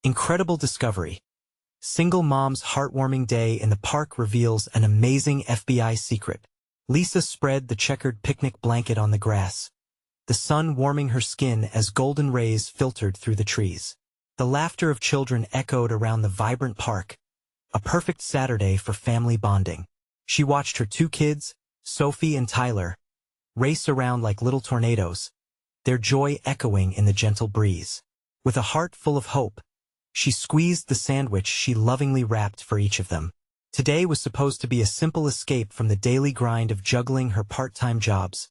Incredible discovery. Single mom's heartwarming day in the park reveals an amazing FBI secret. Lisa spread the checkered picnic blanket on the grass, the sun warming her skin as golden rays filtered through the trees. The laughter of children echoed around the vibrant park, a perfect Saturday for family bonding. She watched her two kids, Sophie and Tyler, race around like little tornadoes, their joy echoing in the gentle breeze. With a heart full of hope, she squeezed the sandwich she lovingly wrapped for each of them. Today was supposed to be a simple escape from the daily grind of juggling her part-time jobs,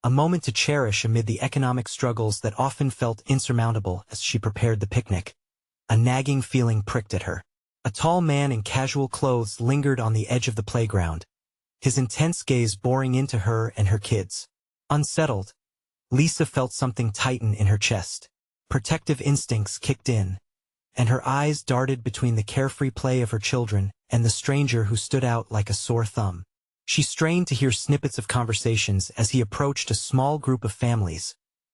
a moment to cherish amid the economic struggles that often felt insurmountable. As she prepared the picnic, a nagging feeling pricked at her. A tall man in casual clothes lingered on the edge of the playground, his intense gaze boring into her and her kids. Unsettled, Lisa felt something tighten in her chest. Protective instincts kicked in, and her eyes darted between the carefree play of her children and the stranger who stood out like a sore thumb. She strained to hear snippets of conversations as he approached a small group of families,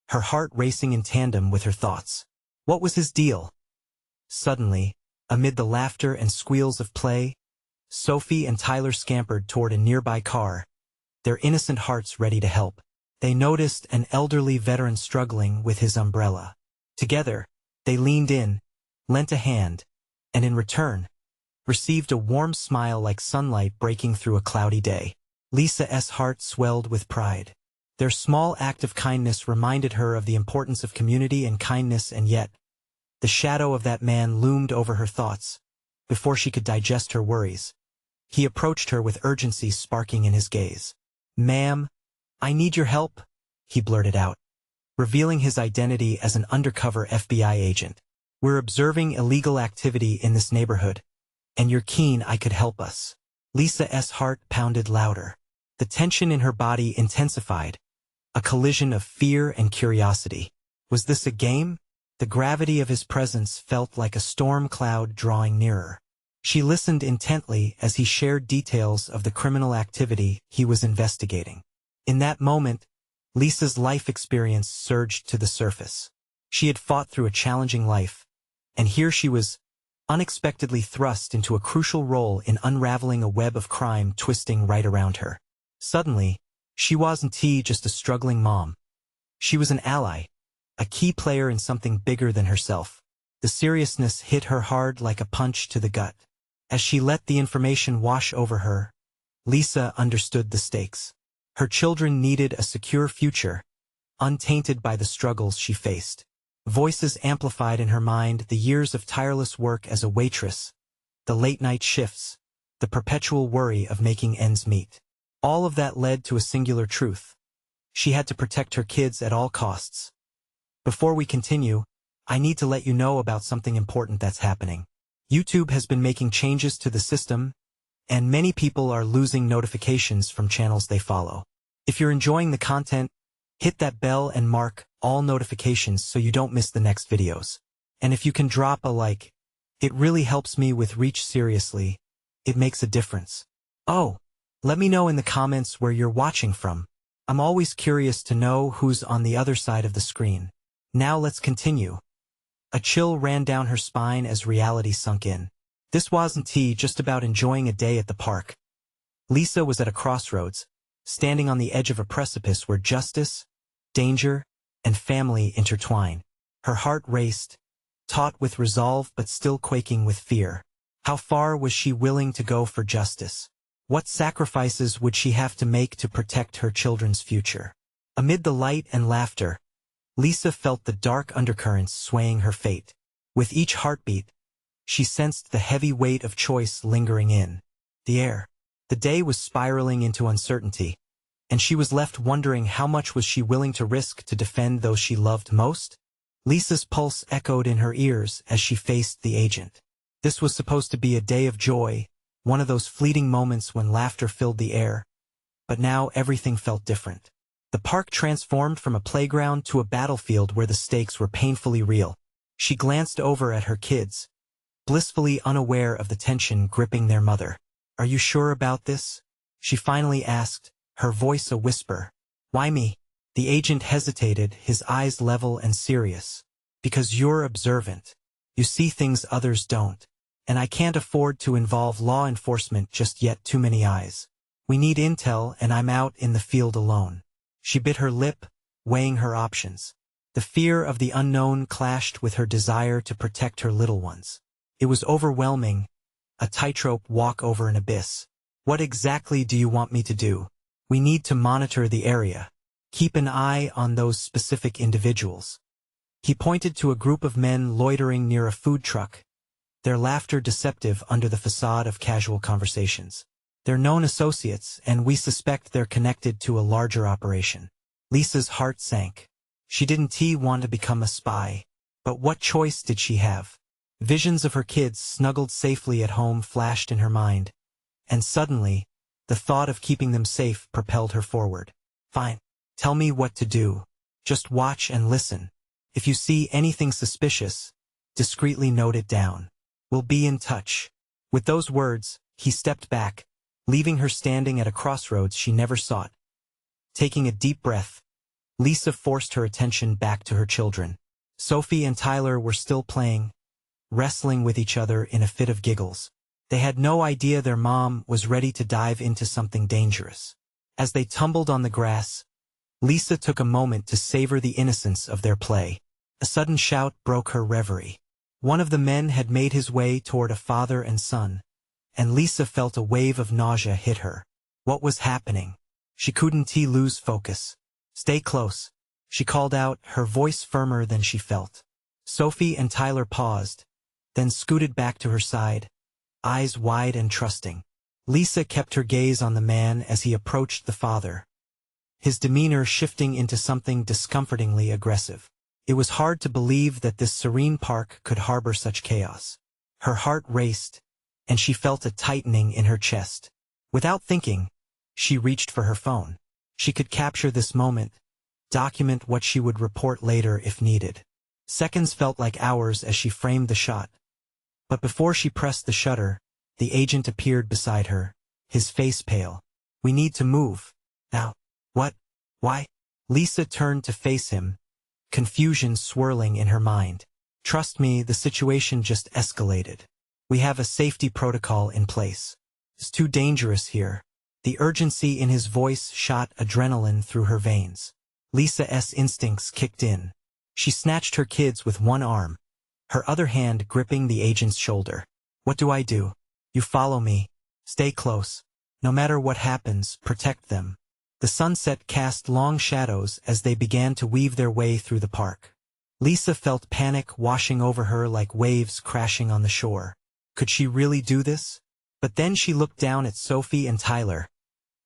her heart racing in tandem with her thoughts. What was his deal? Suddenly, amid the laughter and squeals of play, Sophie and Tyler scampered toward a nearby car, their innocent hearts ready to help. They noticed an elderly veteran struggling with his umbrella. Together, they leaned in, lent a hand, and in return, received a warm smile like sunlight breaking through a cloudy day. Lisa's heart swelled with pride. Their small act of kindness reminded her of the importance of community and kindness, and yet, the shadow of that man loomed over her thoughts. Before she could digest her worries, he approached her with urgency sparking in his gaze. "Ma'am, I need your help," he blurted out, revealing his identity as an undercover FBI agent. "We're observing illegal activity in this neighborhood, and you're keen I could help us." Lisa's heart pounded louder. The tension in her body intensified, a collision of fear and curiosity. Was this a game? The gravity of his presence felt like a storm cloud drawing nearer. She listened intently as he shared details of the criminal activity he was investigating. In that moment, Lisa's life experience surged to the surface. She had fought through a challenging life, and here she was, unexpectedly thrust into a crucial role in unraveling a web of crime twisting right around her. Suddenly, she wasn't just a struggling mom. She was an ally, a key player in something bigger than herself. The seriousness hit her hard like a punch to the gut. As she let the information wash over her, Lisa understood the stakes. Her children needed a secure future, untainted by the struggles she faced. Voices amplified in her mind the years of tireless work as a waitress, the late-night shifts, the perpetual worry of making ends meet. All of that led to a singular truth. She had to protect her kids at all costs. Before we continue, I need to let you know about something important that's happening. YouTube has been making changes to the system, and many people are losing notifications from channels they follow. If you're enjoying the content, hit that bell and mark all notifications so you don't miss the next videos. And if you can drop a like, it really helps me with reach. Seriously, it makes a difference. Oh, let me know in the comments where you're watching from. I'm always curious to know who's on the other side of the screen. Now let's continue. A chill ran down her spine as reality sunk in. This wasn't just about enjoying a day at the park. Lisa was at a crossroads, standing on the edge of a precipice where justice, danger, and family intertwine. Her heart raced, taut with resolve but still quaking with fear. How far was she willing to go for justice? What sacrifices would she have to make to protect her children's future? Amid the light and laughter, Lisa felt the dark undercurrents swaying her fate. With each heartbeat, she sensed the heavy weight of choice lingering in the air. The day was spiraling into uncertainty, and she was left wondering how much was she willing to risk to defend those she loved most? Lisa's pulse echoed in her ears as she faced the agent. This was supposed to be a day of joy, one of those fleeting moments when laughter filled the air. But now everything felt different. The park transformed from a playground to a battlefield where the stakes were painfully real. She glanced over at her kids, blissfully unaware of the tension gripping their mother. "Are you sure about this?" she finally asked, her voice a whisper. "Why me?" The agent hesitated, his eyes level and serious. "Because you're observant. You see things others don't. And I can't afford to involve law enforcement just yet, too many eyes. We need intel, and I'm out in the field alone. She bit her lip, weighing her options. The fear of the unknown clashed with her desire to protect her little ones. It was overwhelming, a tightrope walk over an abyss. What exactly do you want me to do? We need to monitor the area. Keep an eye on those specific individuals. He pointed to a group of men loitering near a food truck, their laughter deceptive under the facade of casual conversations. They're known associates, and we suspect they're connected to a larger operation. Lisa's heart sank. She didn't want to become a spy. But what choice did she have? Visions of her kids snuggled safely at home flashed in her mind. And suddenly, the thought of keeping them safe propelled her forward. Fine. Tell me what to do. Just watch and listen. If you see anything suspicious, discreetly note it down. We'll be in touch. With those words, he stepped back, leaving her standing at a crossroads she never sought. Taking a deep breath, Lisa forced her attention back to her children. Sophie and Tyler were still playing, wrestling with each other in a fit of giggles. They had no idea their mom was ready to dive into something dangerous. As they tumbled on the grass, Lisa took a moment to savor the innocence of their play. A sudden shout broke her reverie. One of the men had made his way toward a father and son, and Lisa felt a wave of nausea hit her. What was happening? She couldn't lose focus. Stay close, she called out, her voice firmer than she felt. Sophie and Tyler paused, then scooted back to her side, eyes wide and trusting. Lisa kept her gaze on the man as he approached the father, his demeanor shifting into something discomfortingly aggressive. It was hard to believe that this serene park could harbor such chaos. Her heart raced, and she felt a tightening in her chest. Without thinking, she reached for her phone. She could capture this moment, document what she would report later if needed. Seconds felt like hours as she framed the shot. But before she pressed the shutter, the agent appeared beside her, his face pale. We need to move. Now. What? Why? Lisa turned to face him, confusion swirling in her mind. Trust me, the situation just escalated. We have a safety protocol in place. It's too dangerous here. The urgency in his voice shot adrenaline through her veins. Lisa's instincts kicked in. She snatched her kids with one arm, her other hand gripping the agent's shoulder. What do I do? You follow me. Stay close. No matter what happens, protect them. The sunset cast long shadows as they began to weave their way through the park. Lisa felt panic washing over her like waves crashing on the shore. Could she really do this? But then she looked down at Sophie and Tyler,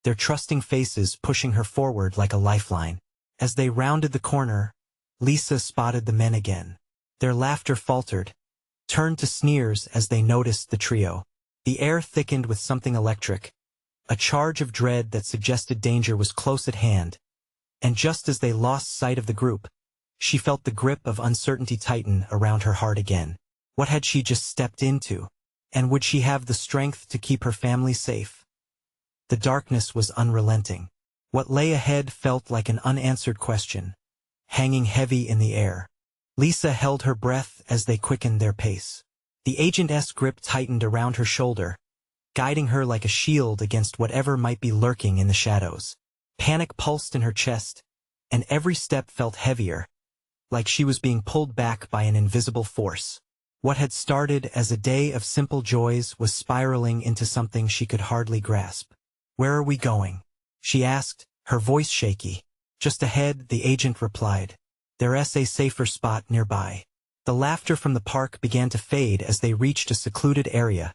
their trusting faces pushing her forward like a lifeline. As they rounded the corner, Lisa spotted the men again. Their laughter faltered, turned to sneers as they noticed the trio. The air thickened with something electric. A charge of dread that suggested danger was close at hand, and just as they lost sight of the group, she felt the grip of uncertainty tighten around her heart again. What had she just stepped into? And would she have the strength to keep her family safe? The darkness was unrelenting. What lay ahead felt like an unanswered question, hanging heavy in the air. Lisa held her breath as they quickened their pace. The agent's grip tightened around her shoulder, guiding her like a shield against whatever might be lurking in the shadows. Panic pulsed in her chest, and every step felt heavier, like she was being pulled back by an invisible force. What had started as a day of simple joys was spiraling into something she could hardly grasp. Where are we going? She asked, her voice shaky. Just ahead, the agent replied. There's a safer spot nearby. The laughter from the park began to fade as they reached a secluded area,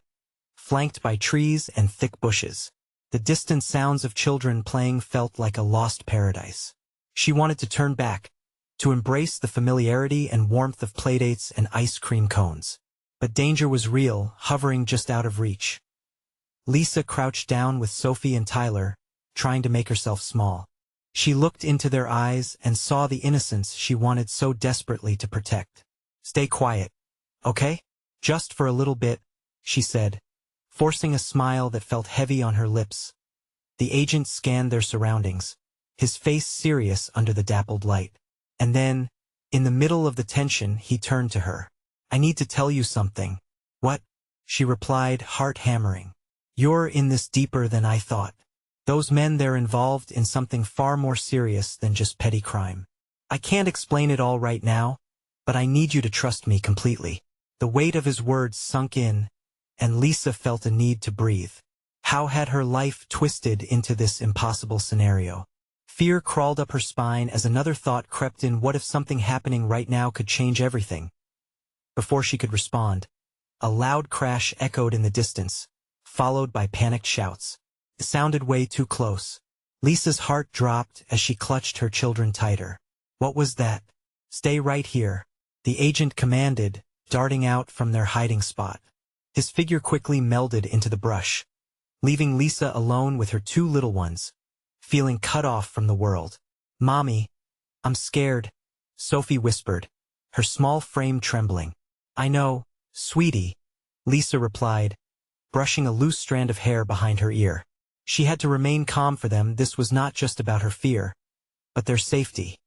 flanked by trees and thick bushes. The distant sounds of children playing felt like a lost paradise. She wanted to turn back, to embrace the familiarity and warmth of playdates and ice cream cones. But danger was real, hovering just out of reach. Lisa crouched down with Sophie and Tyler, trying to make herself small. She looked into their eyes and saw the innocence she wanted so desperately to protect. Stay quiet, okay? Just for a little bit, she said, forcing a smile that felt heavy on her lips. The agent scanned their surroundings, his face serious under the dappled light. And then, in the middle of the tension, he turned to her. I need to tell you something. What? She replied, heart hammering. You're in this deeper than I thought. Those men, they're involved in something far more serious than just petty crime. I can't explain it all right now, but I need you to trust me completely. The weight of his words sunk in, and Lisa felt a need to breathe. How had her life twisted into this impossible scenario? Fear crawled up her spine as another thought crept in. What if something happening right now could change everything? Before she could respond, a loud crash echoed in the distance, followed by panicked shouts. It sounded way too close. Lisa's heart dropped as she clutched her children tighter. What was that? Stay right here, the agent commanded, darting out from their hiding spot. His figure quickly melded into the brush, leaving Lisa alone with her two little ones, feeling cut off from the world. Mommy, I'm scared, Sophie whispered, her small frame trembling. I know, sweetie, Lisa replied, brushing a loose strand of hair behind her ear. She had to remain calm for them. This was not just about her fear, but their safety.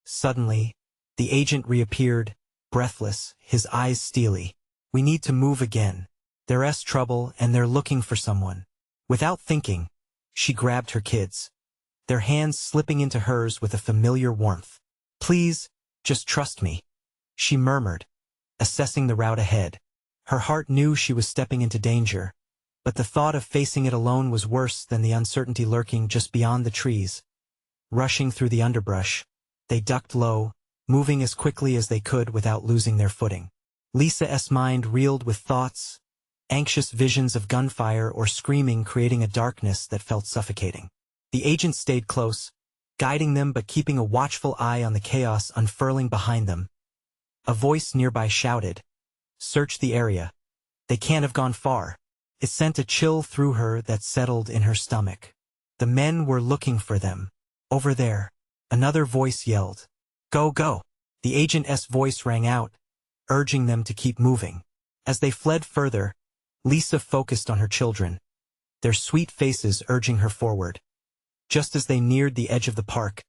Suddenly, the agent reappeared, breathless, his eyes steely. We need to move again. There's trouble and they're looking for someone. Without thinking, she grabbed her kids, their hands slipping into hers with a familiar warmth. Please, just trust me, she murmured, assessing the route ahead. Her heart knew she was stepping into danger, but the thought of facing it alone was worse than the uncertainty lurking just beyond the trees. Rushing through the underbrush, they ducked low, moving as quickly as they could without losing their footing. Lisa's mind reeled with thoughts, anxious visions of gunfire or screaming, creating a darkness that felt suffocating. The agent stayed close, guiding them but keeping a watchful eye on the chaos unfurling behind them. A voice nearby shouted, "Search the area. They can't have gone far." It sent a chill through her that settled in her stomach. The men were looking for them. Over there, another voice yelled. Go, go. The agent's voice rang out, urging them to keep moving. As they fled further, Lisa focused on her children, their sweet faces urging her forward. Just as they neared the edge of the park,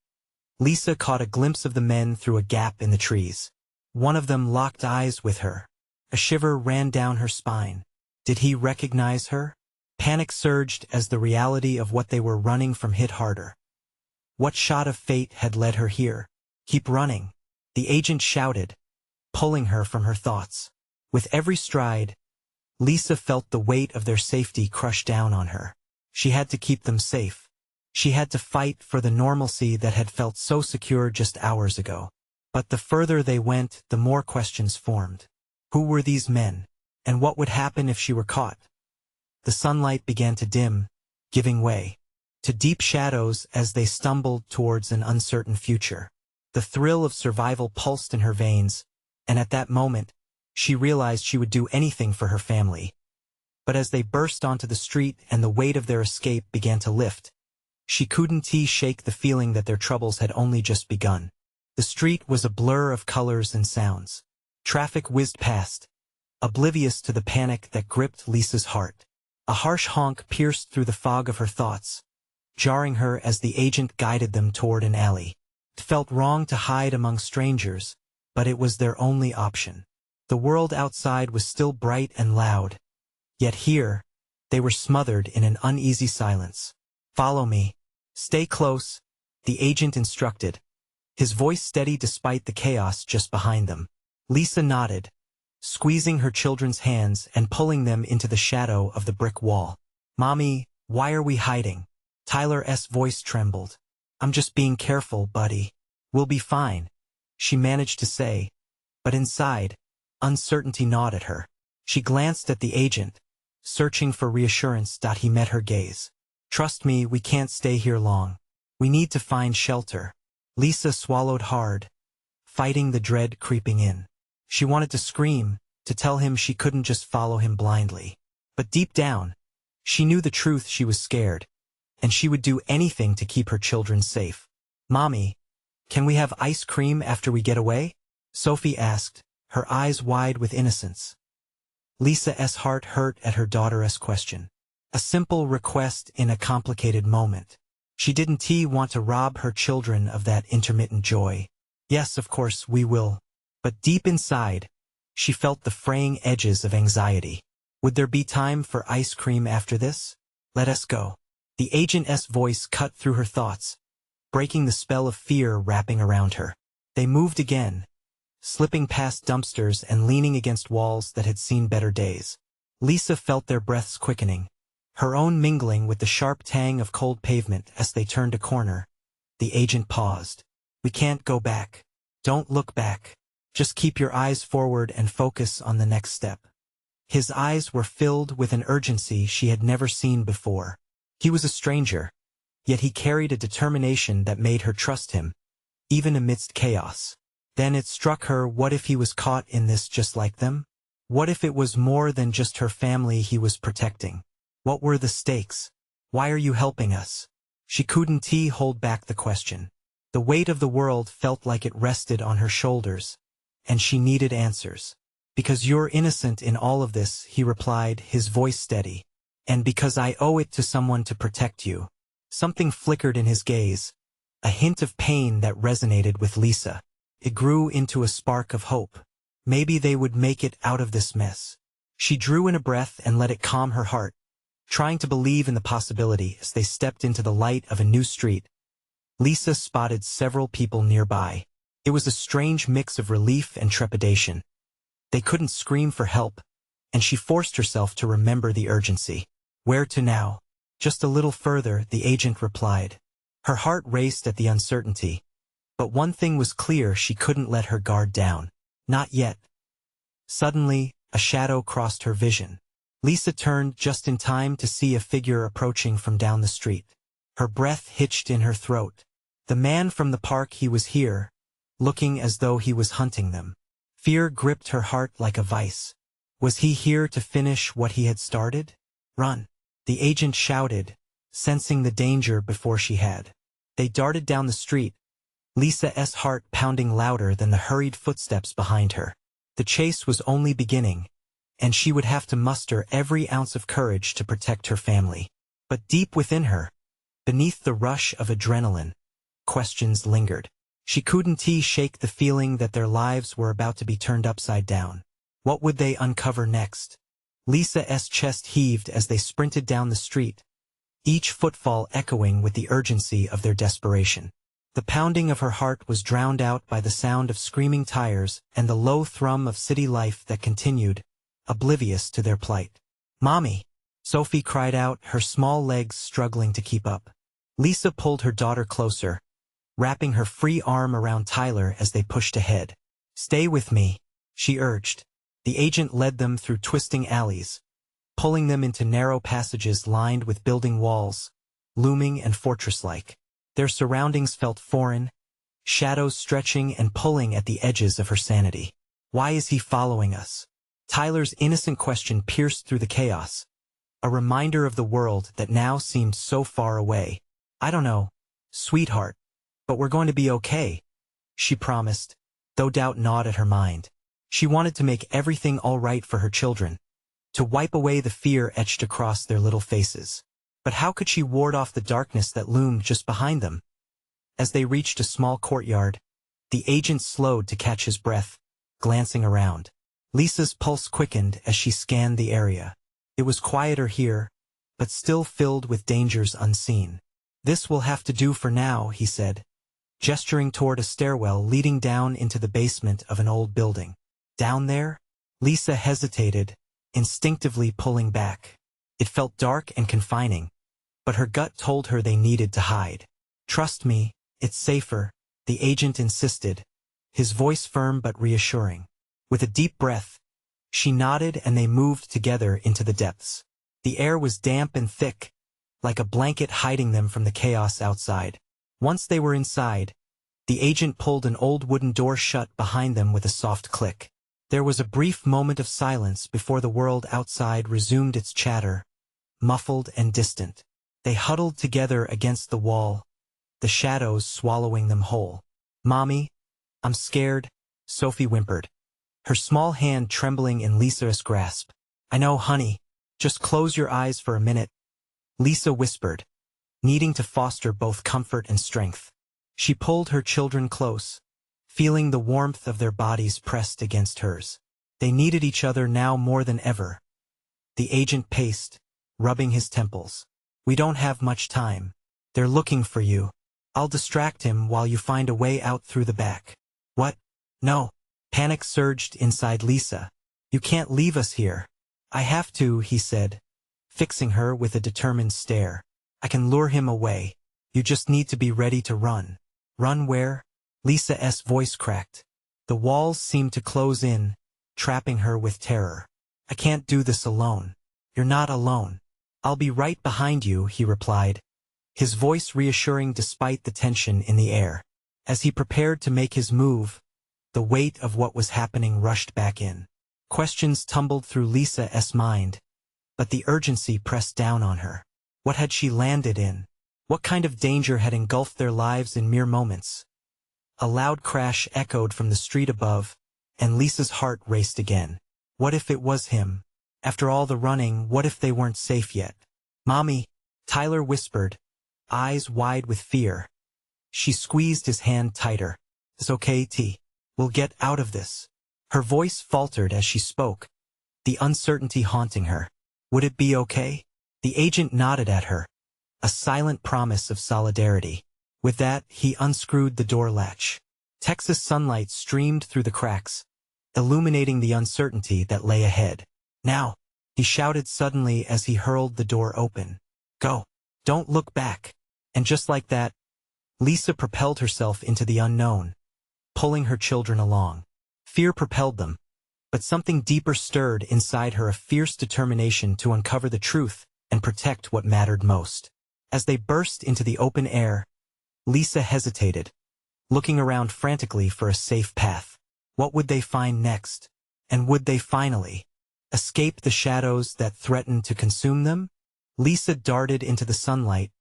Lisa caught a glimpse of the men through a gap in the trees. One of them locked eyes with her. A shiver ran down her spine. Did he recognize her? Panic surged as the reality of what they were running from hit harder. What shot of fate had led her here? Keep running, the agent shouted, pulling her from her thoughts. With every stride, Lisa felt the weight of their safety crush down on her. She had to keep them safe. She had to fight for the normalcy that had felt so secure just hours ago. But the further they went, the more questions formed. Who were these men? And what would happen if she were caught? The sunlight began to dim, giving way to deep shadows as they stumbled towards an uncertain future. The thrill of survival pulsed in her veins, and at that moment, she realized she would do anything for her family. But as they burst onto the street and the weight of their escape began to lift, she couldn't shake the feeling that their troubles had only just begun. The street was a blur of colors and sounds. Traffic whizzed past, oblivious to the panic that gripped Lisa's heart. A harsh honk pierced through the fog of her thoughts, jarring her as the agent guided them toward an alley. It felt wrong to hide among strangers, but it was their only option. The world outside was still bright and loud, yet here, they were smothered in an uneasy silence. Follow me. Stay close, the agent instructed, his voice steady despite the chaos just behind them. Lisa nodded, squeezing her children's hands and pulling them into the shadow of the brick wall. Mommy, why are we hiding? Tyler's voice trembled. I'm just being careful, buddy. We'll be fine, she managed to say, but inside, uncertainty gnawed at her. She glanced at the agent, searching for reassurance. He met her gaze. Trust me, we can't stay here long. We need to find shelter. Lisa swallowed hard, fighting the dread creeping in. She wanted to scream, to tell him she couldn't just follow him blindly. But deep down, she knew the truth. She was scared, and she would do anything to keep her children safe. Mommy, can we have ice cream after we get away? Sophie asked, her eyes wide with innocence. Lisa's heart hurt at her daughter's question. A simple request in a complicated moment. She didn't want to rob her children of that intermittent joy. Yes, of course we will. But deep inside, She felt the fraying edges of anxiety. Would there be time for ice cream after this? Let us go. The agent's voice cut through her thoughts, breaking the spell of fear wrapping around her. They moved again, slipping past dumpsters and leaning against walls that had seen better days. Lisa felt their breaths quickening, her own mingling with the sharp tang of cold pavement as they turned a corner. The agent paused. We can't go back. Don't look back. Just keep your eyes forward and focus on the next step. His eyes were filled with an urgency she had never seen before. He was a stranger, yet he carried a determination that made her trust him, even amidst chaos. Then it struck her, what if he was caught in this just like them? What if it was more than just her family he was protecting? What were the stakes? Why are you helping us? She couldn't hold back the question. The weight of the world felt like it rested on her shoulders, and she needed answers. Because you're innocent in all of this, he replied, his voice steady. And because I owe it to someone to protect you. Something flickered in his gaze, a hint of pain that resonated with Lisa. It grew into a spark of hope. Maybe they would make it out of this mess. She drew in a breath and let it calm her heart, trying to believe in the possibility. As they stepped into the light of a new street, Lisa spotted several people nearby. It was a strange mix of relief and trepidation. They couldn't scream for help, and she forced herself to remember the urgency. Where to now? Just a little further, the agent replied. Her heart raced at the uncertainty, but one thing was clear: she couldn't let her guard down. Not yet. Suddenly, a shadow crossed her vision. Lisa turned just in time to see a figure approaching from down the street. Her breath hitched in her throat. The man from the park. He was here, looking as though he was hunting them. Fear gripped her heart like a vice. Was he here to finish what he had started? Run! The agent shouted, sensing the danger before she had. They darted down the street, Lisa's heart pounding louder than the hurried footsteps behind her. The chase was only beginning, and she would have to muster every ounce of courage to protect her family. But deep within her, beneath the rush of adrenaline, questions lingered. She couldn't shake the feeling that their lives were about to be turned upside down. What would they uncover next? Lisa's chest heaved as they sprinted down the street, each footfall echoing with the urgency of their desperation. The pounding of her heart was drowned out by the sound of screaming tires and the low thrum of city life that continued, oblivious to their plight. "Mommy!" Sophie cried out, her small legs struggling to keep up. Lisa pulled her daughter closer, wrapping her free arm around Tyler as they pushed ahead. "Stay with me," she urged. The agent led them through twisting alleys, pulling them into narrow passages lined with building walls, looming and fortress-like. Their surroundings felt foreign, shadows stretching and pulling at the edges of her sanity. "Why is he following us?" Tyler's innocent question pierced through the chaos, a reminder of the world that now seemed so far away. "I don't know, sweetheart, but we're going to be okay," she promised, though doubt gnawed at her mind. She wanted to make everything all right for her children, to wipe away the fear etched across their little faces. But how could she ward off the darkness that loomed just behind them? As they reached a small courtyard, the agent slowed to catch his breath, glancing around. Lisa's pulse quickened as she scanned the area. It was quieter here, but still filled with dangers unseen. "This will have to do for now," he said, gesturing toward a stairwell leading down into the basement of an old building. "Down there?" Lisa hesitated, instinctively pulling back. It felt dark and confining, but her gut told her they needed to hide. "Trust me, it's safer," the agent insisted, his voice firm but reassuring. With a deep breath, she nodded and they moved together into the depths. The air was damp and thick, like a blanket hiding them from the chaos outside. Once they were inside, the agent pulled an old wooden door shut behind them with a soft click. There was a brief moment of silence before the world outside resumed its chatter, muffled and distant. They huddled together against the wall, the shadows swallowing them whole. "Mommy, I'm scared," Sophie whimpered, her small hand trembling in Lisa's grasp. "I know, honey. Just close your eyes for a minute," Lisa whispered, needing to foster both comfort and strength. She pulled her children close, feeling the warmth of their bodies pressed against hers. They needed each other now more than ever. The agent paced, rubbing his temples. We don't have much time. They're looking for you. I'll distract him while you find a way out through the back. What? No. Panic surged inside Lisa. You can't leave us here. I have to, he said, fixing her with a determined stare. I can lure him away. You just need to be ready to run. Run where? Lisa's voice cracked. The walls seemed to close in, trapping her with terror. I can't do this alone. You're not alone. I'll be right behind you, he replied, his voice reassuring despite the tension in the air. As he prepared to make his move, the weight of what was happening rushed back in. Questions tumbled through Lisa's mind, but the urgency pressed down on her. What had she landed in? What kind of danger had engulfed their lives in mere moments? A loud crash echoed from the street above, and Lisa's heart raced again. What if it was him? After all the running, what if they weren't safe yet? Mommy, Tyler whispered, eyes wide with fear. She squeezed his hand tighter. It's okay, T. We'll get out of this. Her voice faltered as she spoke, the uncertainty haunting her. Would it be okay? The agent nodded at her, a silent promise of solidarity. With that, he unscrewed the door latch. Texas sunlight streamed through the cracks, illuminating the uncertainty that lay ahead. Now, he shouted suddenly as he hurled the door open. Go. Don't look back. And just like that, Lisa propelled herself into the unknown, pulling her children along. Fear propelled them, but something deeper stirred inside her, a fierce determination to uncover the truth and protect what mattered most. As they burst into the open air, Lisa hesitated, looking around frantically for a safe path. What would they find next? And would they finally escape the shadows that threatened to consume them? Lisa darted into the sunlight,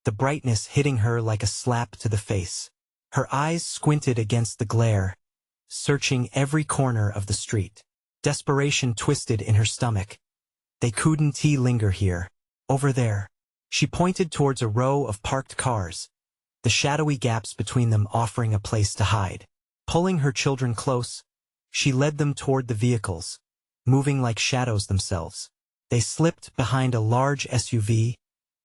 the brightness hitting her like a slap to the face. Her eyes squinted against the glare, searching every corner of the street. Desperation twisted in her stomach. They couldn't linger here. Over there. She pointed towards a row of parked cars, the shadowy gaps between them offering a place to hide. Pulling her children close, she led them toward the vehicles, moving like shadows themselves. They slipped behind a large SUV,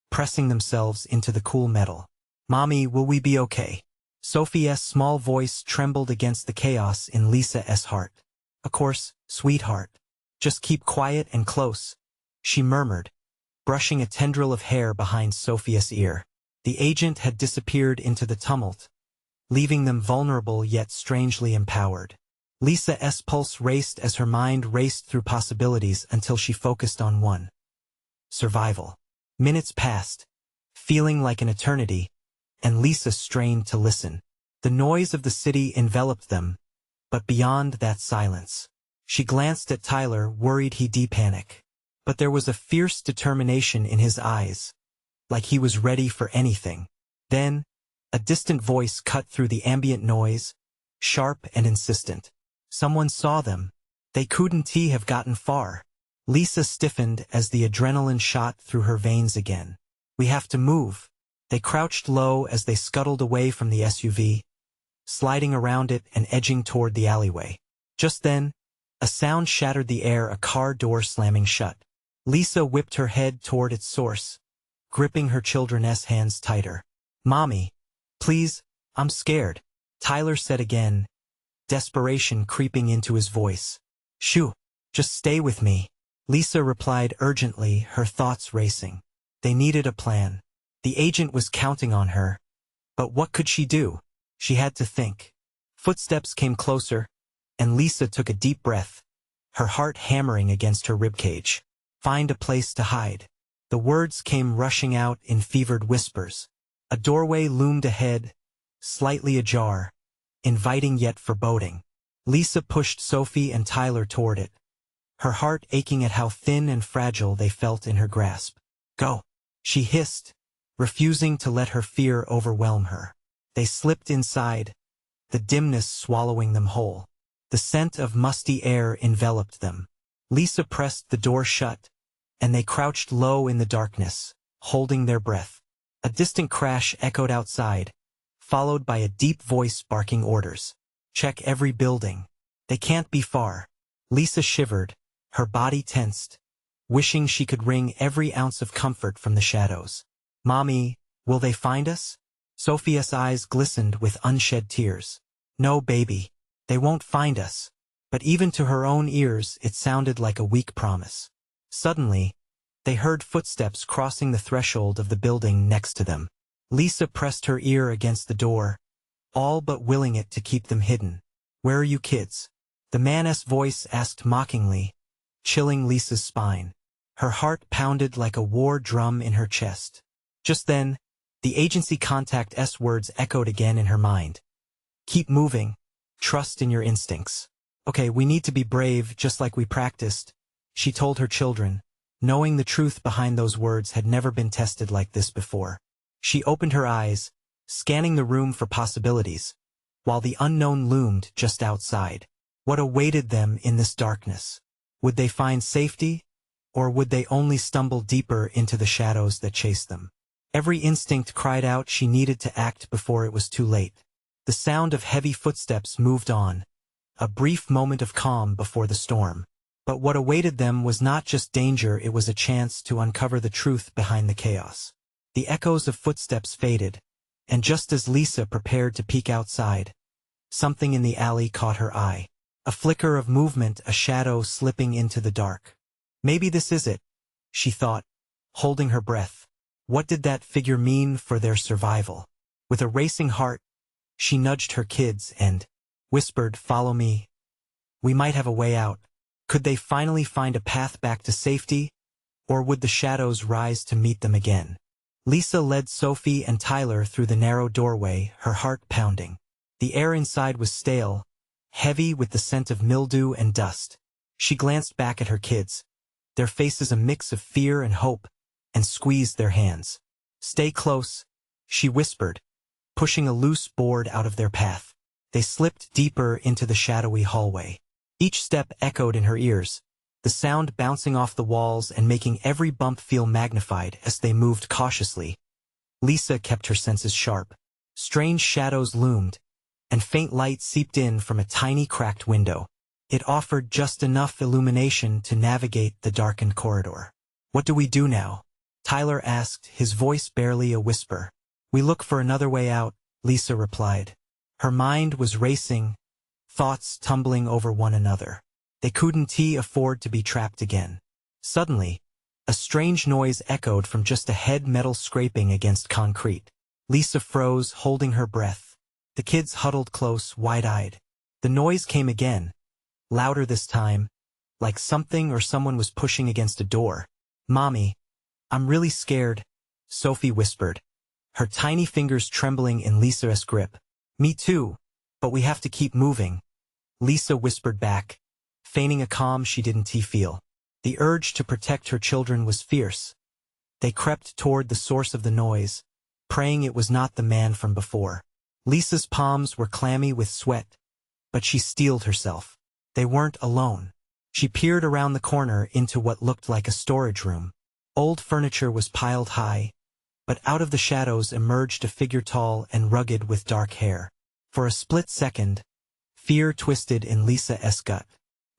pressing themselves into the cool metal. Mommy, will we be okay? Sophie's small voice trembled against the chaos in Lisa's heart. Of course, sweetheart. Just keep quiet and close, she murmured, brushing a tendril of hair behind Sophia's ear. The agent had disappeared into the tumult, leaving them vulnerable yet strangely empowered. Lisa's pulse raced as her mind raced through possibilities until she focused on one. Survival. Minutes passed, feeling like an eternity, and Lisa strained to listen. The noise of the city enveloped them, but beyond that silence. She glanced at Tyler, worried he'd panic. But there was a fierce determination in his eyes, like he was ready for anything. Then, a distant voice cut through the ambient noise, sharp and insistent. Someone saw them. They couldn't have gotten far. Lisa stiffened as the adrenaline shot through her veins again. We have to move. They crouched low as they scuttled away from the SUV, sliding around it and edging toward the alleyway. Just then, a sound shattered the air, a car door slamming shut. Lisa whipped her head toward its source, gripping her children's hands tighter. Mommy, please, I'm scared, Tyler said again, desperation creeping into his voice. Shoo, just stay with me, Lisa replied urgently, her thoughts racing. They needed a plan. The agent was counting on her. But what could she do? She had to think. Footsteps came closer, and Lisa took a deep breath, her heart hammering against her ribcage. Find a place to hide. The words came rushing out in fevered whispers. A doorway loomed ahead, slightly ajar, inviting yet foreboding. Lisa pushed Sophie and Tyler toward it, her heart aching at how thin and fragile they felt in her grasp. Go, she hissed, refusing to let her fear overwhelm her. They slipped inside, the dimness swallowing them whole. The scent of musty air enveloped them. Lisa pressed the door shut, and they crouched low in the darkness, holding their breath. A distant crash echoed outside, followed by a deep voice barking orders. Check every building. They can't be far. Lisa shivered, her body tensed, wishing she could wring every ounce of comfort from the shadows. "Mommy, will they find us?" Sophia's eyes glistened with unshed tears. "No, baby. They won't find us." But even to her own ears it sounded like a weak promise. Suddenly, they heard footsteps crossing the threshold of the building next to them. Lisa pressed her ear against the door, all but willing it to keep them hidden. "Where are you kids?" The man's voice asked mockingly, chilling Lisa's spine. Her heart pounded like a war drum in her chest. Just then, the agency contact's words echoed again in her mind. "Keep moving. Trust in your instincts." "Okay, we need to be brave just like we practiced," she told her children, knowing the truth behind those words had never been tested like this before. She opened her eyes, scanning the room for possibilities, while the unknown loomed just outside. What awaited them in this darkness? Would they find safety, or would they only stumble deeper into the shadows that chased them? Every instinct cried out she needed to act before it was too late. The sound of heavy footsteps moved on, a brief moment of calm before the storm. But what awaited them was not just danger, it was a chance to uncover the truth behind the chaos. The echoes of footsteps faded, and just as Lisa prepared to peek outside, something in the alley caught her eye. A flicker of movement, a shadow slipping into the dark. Maybe this is it, she thought, holding her breath. What did that figure mean for their survival? With a racing heart, she nudged her kids and whispered, "Follow me. We might have a way out." Could they finally find a path back to safety, or would the shadows rise to meet them again? Lisa led Sophie and Tyler through the narrow doorway, her heart pounding. The air inside was stale, heavy with the scent of mildew and dust. She glanced back at her kids, their faces a mix of fear and hope, and squeezed their hands. "Stay close," she whispered, pushing a loose board out of their path. They slipped deeper into the shadowy hallway. Each step echoed in her ears, the sound bouncing off the walls and making every bump feel magnified as they moved cautiously. Lisa kept her senses sharp. Strange shadows loomed, and faint light seeped in from a tiny cracked window. It offered just enough illumination to navigate the darkened corridor. "What do we do now?" Tyler asked, his voice barely a whisper. "We look for another way out," Lisa replied. Her mind was racing, thoughts tumbling over one another. They couldn't afford to be trapped again. Suddenly, a strange noise echoed from just a head, metal scraping against concrete. Lisa froze, holding her breath. The kids huddled close, wide-eyed. The noise came again, louder this time, like something or someone was pushing against a door. "Mommy, I'm really scared," Sophie whispered, her tiny fingers trembling in Lisa's grip. "Me too, but we have to keep moving," Lisa whispered back, feigning a calm she didn't feel. The urge to protect her children was fierce. They crept toward the source of the noise, praying it was not the man from before. Lisa's palms were clammy with sweat, but she steeled herself. They weren't alone. She peered around the corner into what looked like a storage room. Old furniture was piled high, but out of the shadows emerged a figure tall and rugged with dark hair. For a split second, fear twisted in Lisa's gut.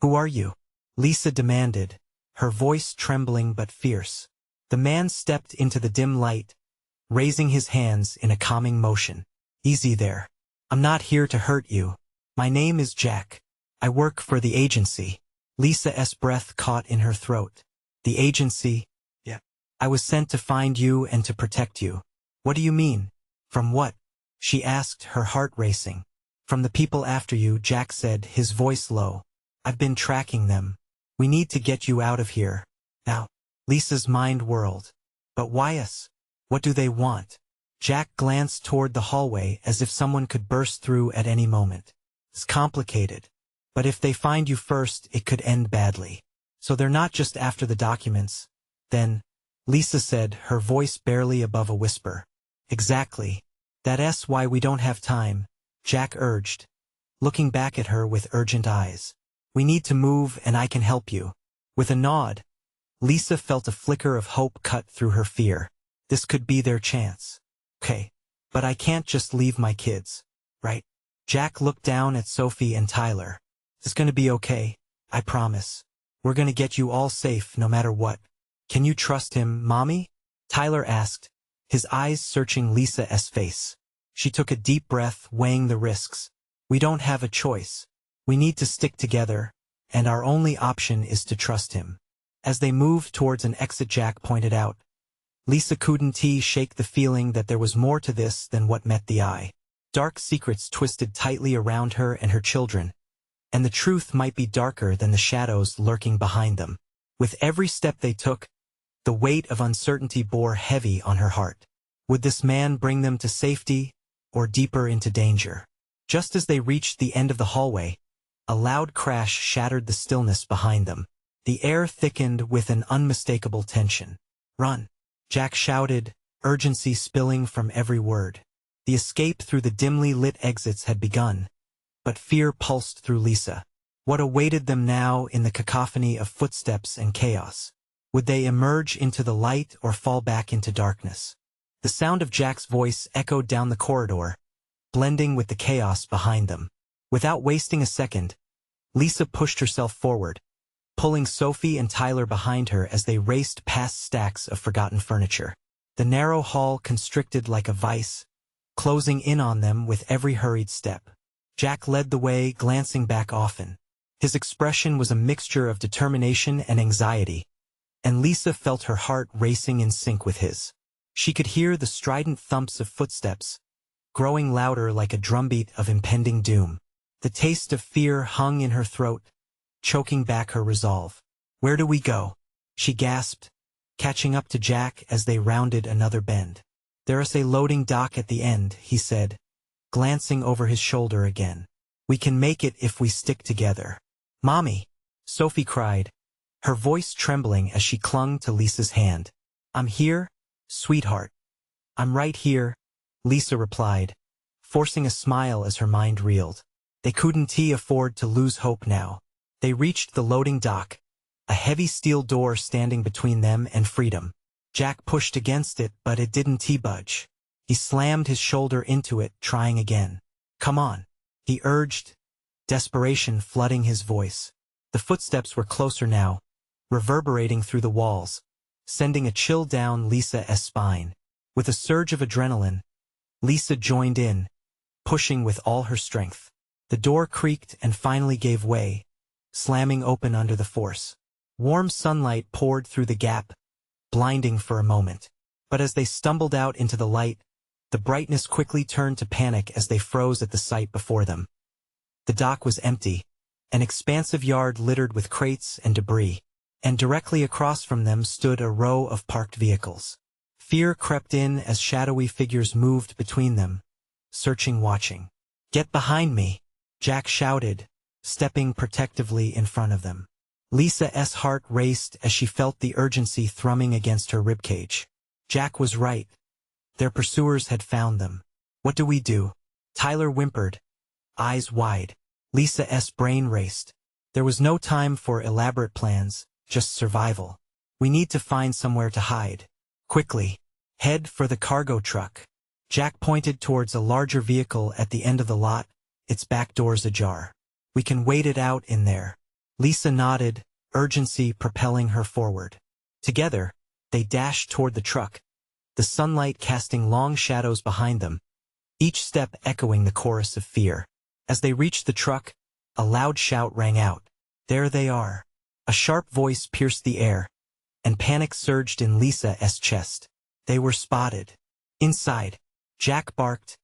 "Who are you?" Lisa demanded, her voice trembling but fierce. The man stepped into the dim light, raising his hands in a calming motion. "Easy there. I'm not here to hurt you. My name is Jack. I work for the agency." Lisa's breath caught in her throat. "The agency?" "Yeah. I was sent to find you and to protect you." "What do you mean? From what?" she asked, her heart racing. "From the people after you," Jack said, his voice low. "I've been tracking them. We need to get you out of here. Now." Lisa's mind whirled. "But why us? What do they want?" Jack glanced toward the hallway as if someone could burst through at any moment. "It's complicated. But if they find you first, it could end badly. So they're not just after the documents, then," Lisa said, her voice barely above a whisper. "Exactly. That's why we don't have time," Jack urged, looking back at her with urgent eyes. "We need to move and I can help you." With a nod, Lisa felt a flicker of hope cut through her fear. This could be their chance. "Okay, but I can't just leave my kids, right?" Jack looked down at Sophie and Tyler. "It's gonna be okay. I promise. We're gonna get you all safe no matter what. Can you trust him, Mommy? Tyler asked, his eyes searching Lisa's face. She took a deep breath, weighing the risks. We don't have a choice. We need to stick together, and our only option is to trust him. As they moved towards an exit, Jack pointed out, Lisa couldn't shake the feeling that there was more to this than what met the eye. Dark secrets twisted tightly around her and her children, and the truth might be darker than the shadows lurking behind them. With every step they took, the weight of uncertainty bore heavy on her heart. Would this man bring them to safety, or deeper into danger? Just as they reached the end of the hallway, a loud crash shattered the stillness behind them. The air thickened with an unmistakable tension. Run! Jack shouted, urgency spilling from every word. The escape through the dimly lit exits had begun, but fear pulsed through Lisa. What awaited them now in the cacophony of footsteps and chaos? Would they emerge into the light or fall back into darkness? The sound of Jack's voice echoed down the corridor, blending with the chaos behind them. Without wasting a second, Lisa pushed herself forward, pulling Sophie and Tyler behind her as they raced past stacks of forgotten furniture. The narrow hall constricted like a vice, closing in on them with every hurried step. Jack led the way, glancing back often. His expression was a mixture of determination and anxiety, and Lisa felt her heart racing in sync with his. She could hear the strident thumps of footsteps, growing louder like a drumbeat of impending doom. The taste of fear hung in her throat, choking back her resolve. Where do we go? She gasped, catching up to Jack as they rounded another bend. There's a loading dock at the end, he said, glancing over his shoulder again. We can make it if we stick together. Mommy! Sophie cried, her voice trembling as she clung to Lisa's hand. I'm here, sweetheart. I'm right here, Lisa replied, forcing a smile as her mind reeled. They couldn't afford to lose hope now. They reached the loading dock, a heavy steel door standing between them and freedom. Jack pushed against it, but it didn't budge. He slammed his shoulder into it, trying again. Come on, he urged, desperation flooding his voice. The footsteps were closer now, reverberating through the walls, sending a chill down Lisa's spine. With a surge of adrenaline, Lisa joined in, pushing with all her strength. The door creaked and finally gave way, slamming open under the force. Warm sunlight poured through the gap, blinding for a moment. But as they stumbled out into the light, the brightness quickly turned to panic as they froze at the sight before them. The dock was empty, an expansive yard littered with crates and debris, and directly across from them stood a row of parked vehicles. Fear crept in as shadowy figures moved between them, searching, watching. Get behind me! Jack shouted, stepping protectively in front of them. Lisa's heart raced as she felt the urgency thrumming against her ribcage. Jack was right. Their pursuers had found them. What do we do? Tyler whimpered, eyes wide. Lisa's brain raced. There was no time for elaborate plans, just survival. We need to find somewhere to hide. Quickly. Head for the cargo truck. Jack pointed towards a larger vehicle at the end of the lot, its back doors ajar. We can wait it out in there. Lisa nodded, urgency propelling her forward. Together, they dashed toward the truck, the sunlight casting long shadows behind them, each step echoing the chorus of fear. As they reached the truck, a loud shout rang out. There they are. A sharp voice pierced the air, and panic surged in Lisa's chest. They were spotted. Inside, Jack barked,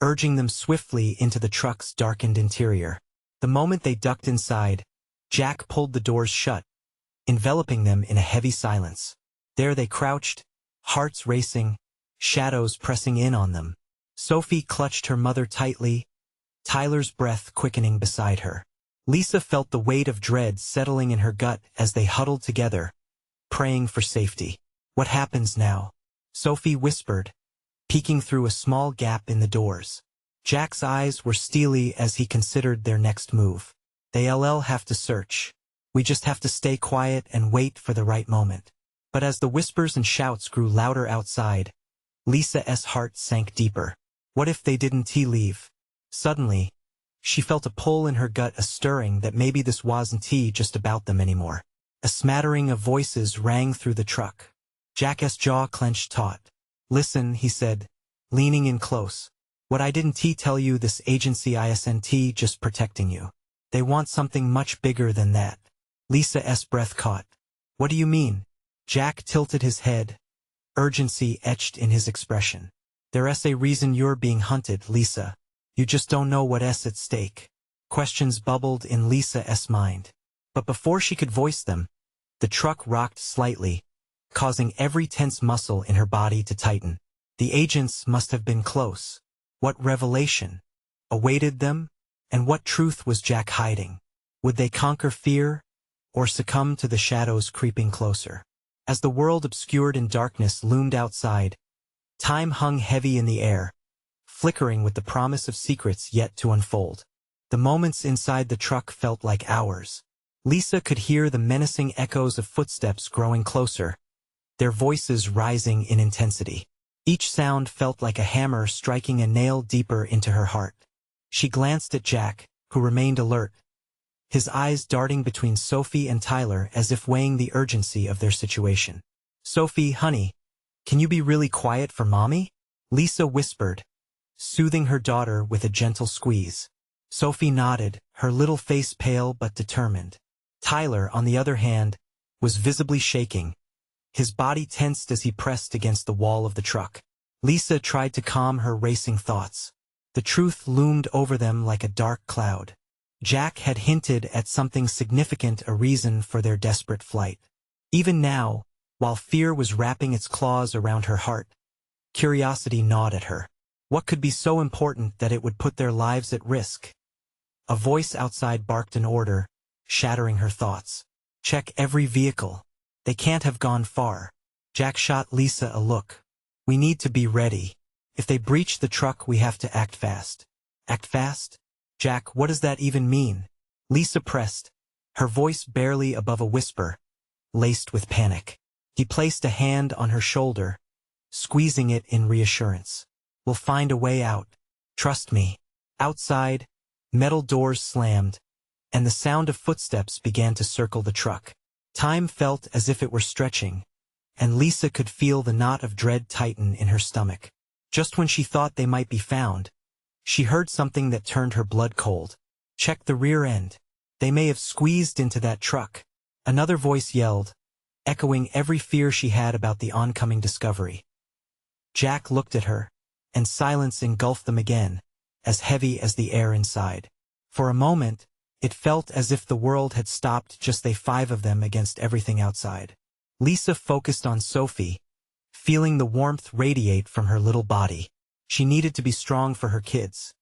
urging them swiftly into the truck's darkened interior. The moment they ducked inside, Jack pulled the doors shut, enveloping them in a heavy silence. There they crouched, hearts racing, shadows pressing in on them. Sophie clutched her mother tightly, Tyler's breath quickening beside her. Lisa felt the weight of dread settling in her gut as they huddled together, praying for safety. What happens now? Sophie whispered, peeking through a small gap in the doors. Jack's eyes were steely as he considered their next move. They'll have to search. We just have to stay quiet and wait for the right moment. But as the whispers and shouts grew louder outside, Lisa's heart sank deeper. What if they didn't leave? Suddenly, She felt a pull in her gut, a stirring that maybe this wasn't just about them anymore. A smattering of voices rang through the truck. Jack's jaw clenched taut. "Listen," he said, leaning in close. "What I didn't tell you, this agency isn't just protecting you. They want something much bigger than that." Lisa's breath caught. "What do you mean?" Jack tilted his head, urgency etched in his expression. "There's a reason you're being hunted, Lisa. You just don't know what's at stake." Questions bubbled in Lisa's mind. But before she could voice them, the truck rocked slightly, causing every tense muscle in her body to tighten. The agents must have been close. What revelation awaited them, and what truth was Jack hiding? Would they conquer fear, or succumb to the shadows creeping closer? As the world obscured and darkness loomed outside, time hung heavy in the air, flickering with the promise of secrets yet to unfold. The moments inside the truck felt like hours. Lisa could hear the menacing echoes of footsteps growing closer, their voices rising in intensity. Each sound felt like a hammer striking a nail deeper into her heart. She glanced at Jack, who remained alert, his eyes darting between Sophie and Tyler as if weighing the urgency of their situation. "Sophie, honey, can you be really quiet for Mommy?" Lisa whispered, soothing her daughter with a gentle squeeze. Sophie nodded, her little face pale but determined. Tyler, on the other hand, was visibly shaking, his body tensed as he pressed against the wall of the truck. Lisa tried to calm her racing thoughts. The truth loomed over them like a dark cloud. Jack had hinted at something significant, a reason for their desperate flight. Even now, while fear was wrapping its claws around her heart, curiosity gnawed at her. What could be so important that it would put their lives at risk? A voice outside barked an order, shattering her thoughts. "Check every vehicle. They can't have gone far." Jack shot Lisa a look. "We need to be ready. If they breach the truck, we have to act fast." "Act fast?" "Jack, what does that even mean?" Lisa pressed, her voice barely above a whisper, laced with panic. He placed a hand on her shoulder, squeezing it in reassurance. "We'll find a way out. Trust me." Outside, metal doors slammed, and the sound of footsteps began to circle the truck. Time felt as if it were stretching, and Lisa could feel the knot of dread tighten in her stomach. Just when she thought they might be found, she heard something that turned her blood cold. "Check the rear end. They may have squeezed into that truck." Another voice yelled, echoing every fear she had about the oncoming discovery. Jack looked at her, and silence engulfed them again, as heavy as the air inside. For a moment, it felt as if the world had stopped, just they five of them against everything outside. Lisa focused on Sophie, feeling the warmth radiate from her little body. She needed to be strong for her kids.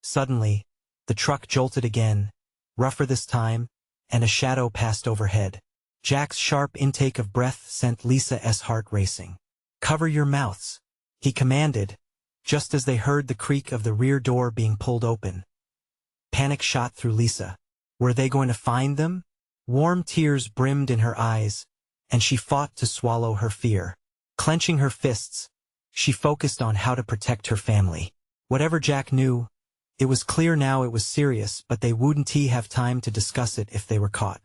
Suddenly, the truck jolted again, rougher this time, and a shadow passed overhead. Jack's sharp intake of breath sent Lisa's heart racing. "Cover your mouths," he commanded, just as they heard the creak of the rear door being pulled open. Panic shot through Lisa. Were they going to find them? Warm tears brimmed in her eyes, and she fought to swallow her fear. Clenching her fists, she focused on how to protect her family. Whatever Jack knew, it was clear now it was serious, but they wouldn't have time to discuss it if they were caught.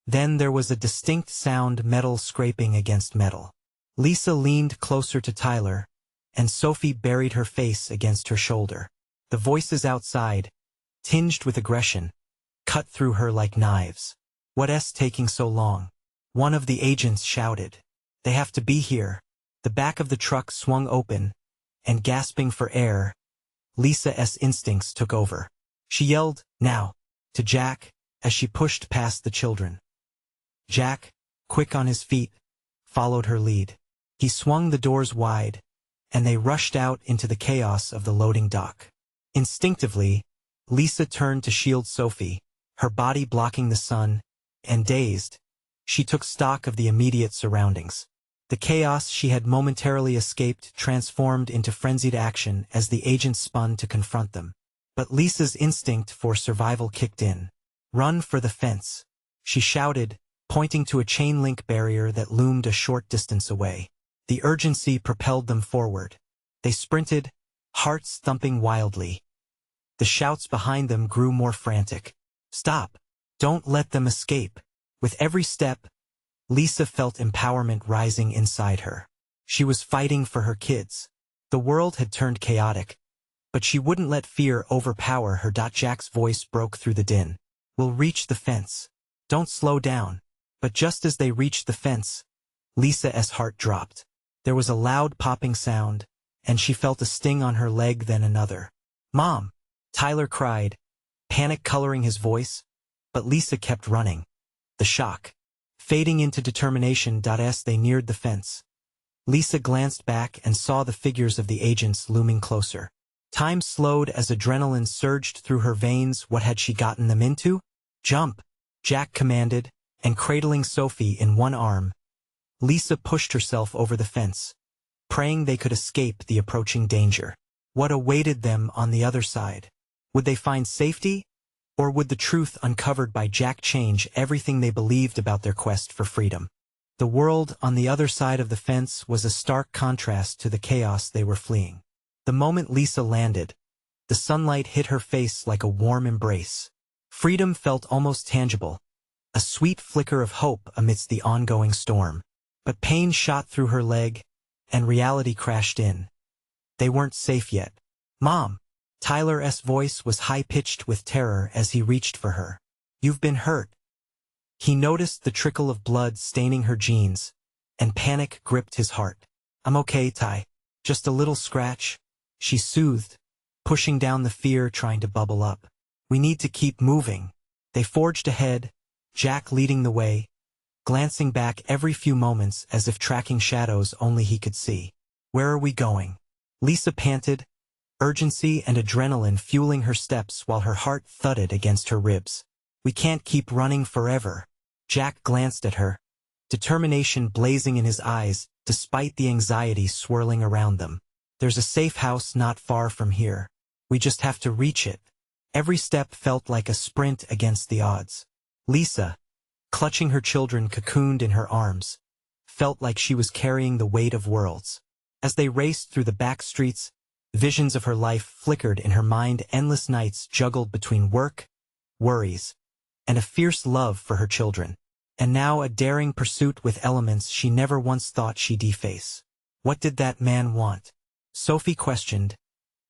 Then there was a distinct sound, metal scraping against metal. Lisa leaned closer to Tyler, and Sophie buried her face against her shoulder. The voices outside, tinged with aggression, cut through her like knives. "What's taking so long?" one of the agents shouted. "They have to be here." The back of the truck swung open, and gasping for air, Lisa's instincts took over. She yelled, "Now!" to Jack, as she pushed past the children. Jack, quick on his feet, followed her lead. He swung the doors wide, and they rushed out into the chaos of the loading dock. Instinctively, Lisa turned to shield Sophie, her body blocking the sun, and dazed, she took stock of the immediate surroundings. The chaos she had momentarily escaped transformed into frenzied action as the agents spun to confront them. But Lisa's instinct for survival kicked in. "Run for the fence," she shouted, pointing to a chain-link barrier that loomed a short distance away. The urgency propelled them forward. They sprinted, hearts thumping wildly. The shouts behind them grew more frantic. Stop! Don't let them escape! With every step, Lisa felt empowerment rising inside her. She was fighting for her kids. The world had turned chaotic, but she wouldn't let fear overpower her. Jack's voice broke through the din. We'll reach the fence. Don't slow down. But just as they reached the fence, Lisa's heart dropped. There was a loud popping sound, and she felt a sting on her leg, then another. Mom! Tyler cried, panic coloring his voice, but Lisa kept running. The shock fading into determination. As they neared the fence, Lisa glanced back and saw the figures of the agents looming closer. Time slowed as adrenaline surged through her veins. What had she gotten them into? Jump! Jack commanded, and cradling Sophie in one arm, Lisa pushed herself over the fence, praying they could escape the approaching danger. What awaited them on the other side? Would they find safety? Or would the truth uncovered by Jack change everything they believed about their quest for freedom? The world on the other side of the fence was a stark contrast to the chaos they were fleeing. The moment Lisa landed, the sunlight hit her face like a warm embrace. Freedom felt almost tangible, a sweet flicker of hope amidst the ongoing storm. But pain shot through her leg, and reality crashed in. They weren't safe yet. Mom! Tyler's voice was high-pitched with terror as he reached for her. You've been hurt. He noticed the trickle of blood staining her jeans, and panic gripped his heart. I'm okay, Ty. Just a little scratch, she soothed, pushing down the fear trying to bubble up. We need to keep moving. They forged ahead, Jack leading the way, glancing back every few moments as if tracking shadows only he could see. Where are we going? Lisa panted, urgency and adrenaline fueling her steps while her heart thudded against her ribs. We can't keep running forever. Jack glanced at her, determination blazing in his eyes despite the anxiety swirling around them. There's a safe house not far from here. We just have to reach it. Every step felt like a sprint against the odds. Lisa, clutching her children cocooned in her arms, felt like she was carrying the weight of worlds. As they raced through the back streets, visions of her life flickered in her mind. Endless nights juggled between work, worries, and a fierce love for her children. And now a daring pursuit with elements she never once thought she'd face. What did that man want? Sophie questioned,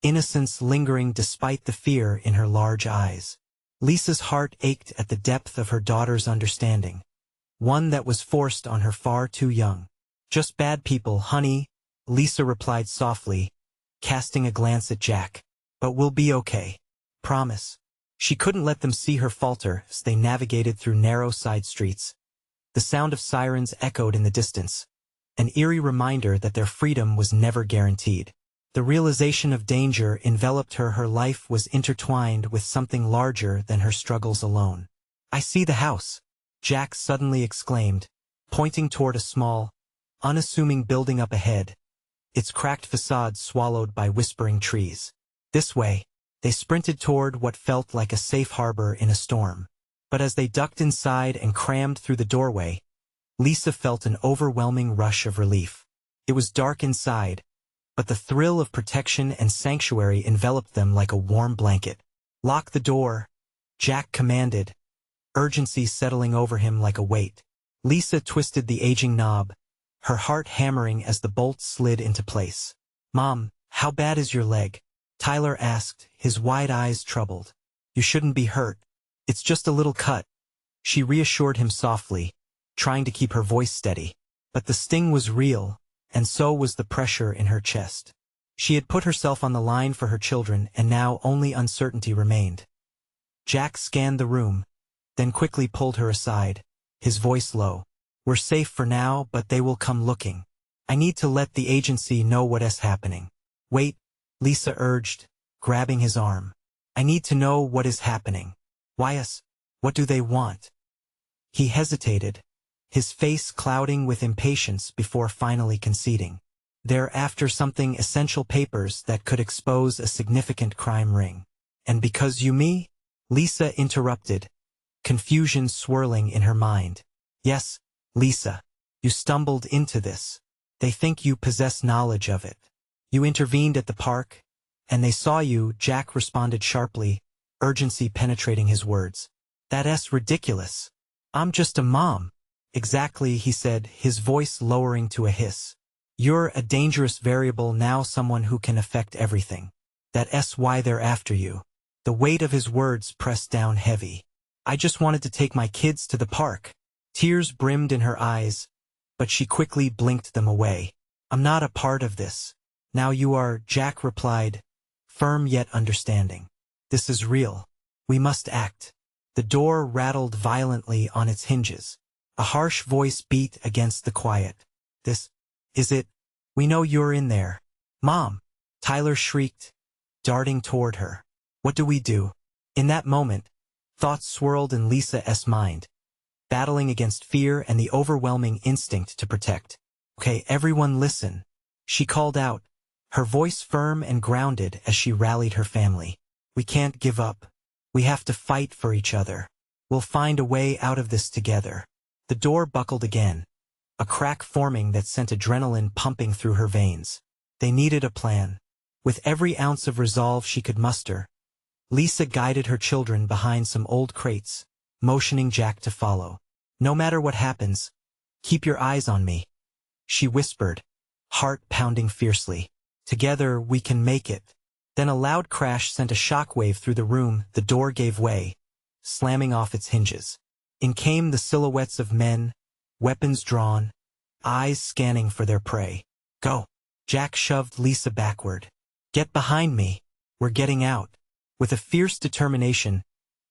innocence lingering despite the fear in her large eyes. Lisa's heart ached at the depth of her daughter's understanding, one that was forced on her far too young. Just bad people, honey, Lisa replied softly, casting a glance at Jack. But we'll be okay. Promise. She couldn't let them see her falter as they navigated through narrow side streets. The sound of sirens echoed in the distance, an eerie reminder that their freedom was never guaranteed. The realization of danger enveloped her. Her life was intertwined with something larger than her struggles alone. I see the house, Jack suddenly exclaimed, pointing toward a small, unassuming building up ahead, its cracked facade swallowed by whispering trees. This way. They sprinted toward what felt like a safe harbor in a storm. But as they ducked inside and crammed through the doorway, Lisa felt an overwhelming rush of relief. It was dark inside, but the thrill of protection and sanctuary enveloped them like a warm blanket. Lock the door, Jack commanded, urgency settling over him like a weight. Lisa twisted the aging knob, her heart hammering as the bolt slid into place. Mom, how bad is your leg? Tyler asked, his wide eyes troubled. You shouldn't be hurt. It's just a little cut. She reassured him softly, trying to keep her voice steady. But the sting was real, and so was the pressure in her chest. She had put herself on the line for her children, and now only uncertainty remained. Jack scanned the room, then quickly pulled her aside, his voice low. We're safe for now, but they will come looking. I need to let the agency know what is happening. Wait, Lisa urged, grabbing his arm. I need to know what is happening. Why us? What do they want? He hesitated, his face clouding with impatience before finally conceding. They're after something essential papers that could expose a significant crime ring. And because you me? Lisa interrupted, confusion swirling in her mind. Yes, Lisa, you stumbled into this. They think you possess knowledge of it. You intervened at the park, And they saw you, Jack responded sharply, urgency penetrating his words. That's ridiculous. I'm just a mom. Exactly, he said, his voice lowering to a hiss. You're a dangerous variable now, someone who can affect everything. That's why they're after you. The weight of his words pressed down heavy. I just wanted to take my kids to the park. Tears brimmed in her eyes, but she quickly blinked them away. I'm not a part of this. Now you are, Jack replied, firm yet understanding. This is real. We must act. The door rattled violently on its hinges. A harsh voice beat against the quiet. This is it. We know you're in there. Mom! Tyler shrieked, darting toward her. What do we do? In that moment, thoughts swirled in Lisa's mind, battling against fear and the overwhelming instinct to protect. Okay, everyone listen. She called out, her voice firm and grounded as she rallied her family. We can't give up. We have to fight for each other. We'll find a way out of this together. The door buckled again, a crack forming that sent adrenaline pumping through her veins. They needed a plan. With every ounce of resolve she could muster, Lisa guided her children behind some old crates, motioning Jack to follow. No matter what happens, keep your eyes on me, she whispered, heart pounding fiercely. Together we can make it. Then a loud crash sent a shockwave through the room. The door gave way, slamming off its hinges. In came the silhouettes of men, weapons drawn, eyes scanning for their prey. Go! Jack shoved Lisa backward. Get behind me. We're getting out. With a fierce determination,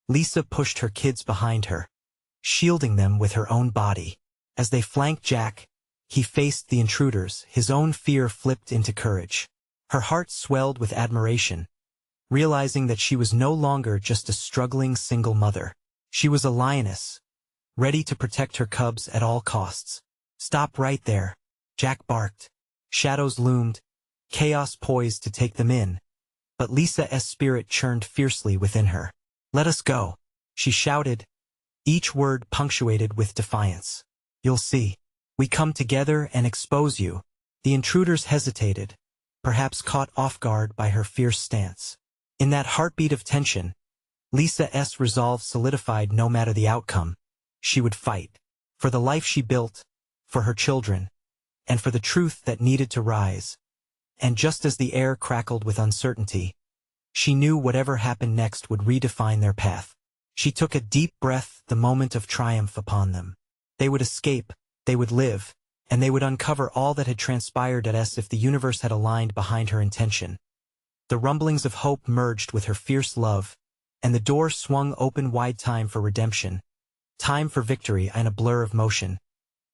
Lisa pushed her kids behind her, shielding them with her own body. As they flanked Jack, he faced the intruders, his own fear flipped into courage. Her heart swelled with admiration, realizing that she was no longer just a struggling single mother. She was a lioness, ready to protect her cubs at all costs. Stop right there, Jack barked. Shadows loomed, chaos poised to take them in, but Lisa's spirit churned fiercely within her. Let us go, she shouted, each word punctuated with defiance. You'll see. We come together and expose you. The intruders hesitated, perhaps caught off guard by her fierce stance. In that heartbeat of tension, Lisa's resolve solidified. No matter the outcome, she would fight. For the life she built, for her children, and for the truth that needed to rise. And just as the air crackled with uncertainty, she knew whatever happened next would redefine their path. She took a deep breath, the moment of triumph upon them. They would escape, they would live, and they would uncover all that had transpired as if the universe had aligned behind her intention. The rumblings of hope merged with her fierce love, and the door swung open wide. Time for redemption, time for victory. In a blur of motion,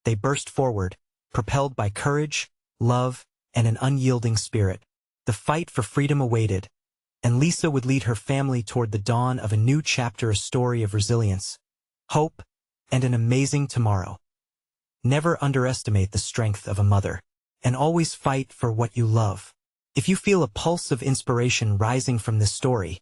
they burst forward, propelled by courage, love, and an unyielding spirit. The fight for freedom awaited, and Lisa would lead her family toward the dawn of a new chapter, a story of resilience, hope, and an amazing tomorrow. Never underestimate the strength of a mother, and always fight for what you love. If you feel a pulse of inspiration rising from this story,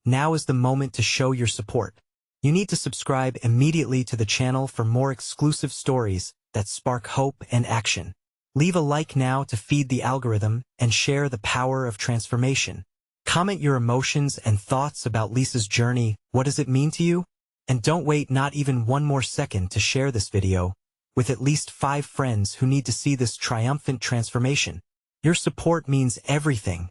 now is the moment to show your support. You need to subscribe immediately to the channel for more exclusive stories that spark hope and action. Leave a like now to feed the algorithm and share the power of transformation. Comment your emotions and thoughts about Lisa's journey. What does it mean to you? And don't wait not even one more second to share this video with at least 5 friends who need to see this triumphant transformation. Your support means everything.